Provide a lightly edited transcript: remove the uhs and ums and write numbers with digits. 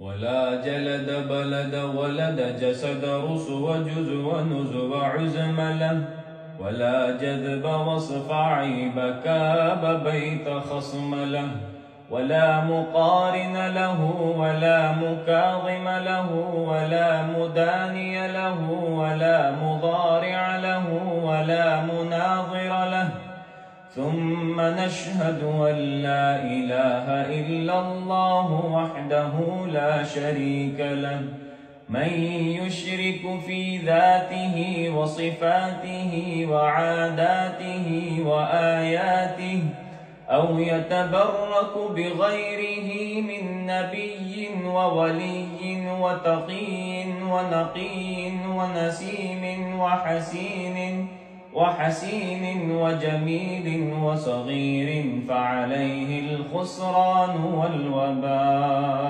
ولا جلد بلد ولد جسد رس وجز ونز وعزم له ولا جذب وصف عيب كاب بيت خصم له ولا مقارن له ولا مكاظم له ولا مداني له ولا مضارع له ولا مناظر له ثم نشهد أن لا إله إلا الله وحده لا شريك له من يشرك في ذاته وصفاته وعاداته وآياته أو يتبرك بغيره من نبي وولي وتقي ونقي ونسيم وحسين وجميل وصغير فعليه الخسران والوبال.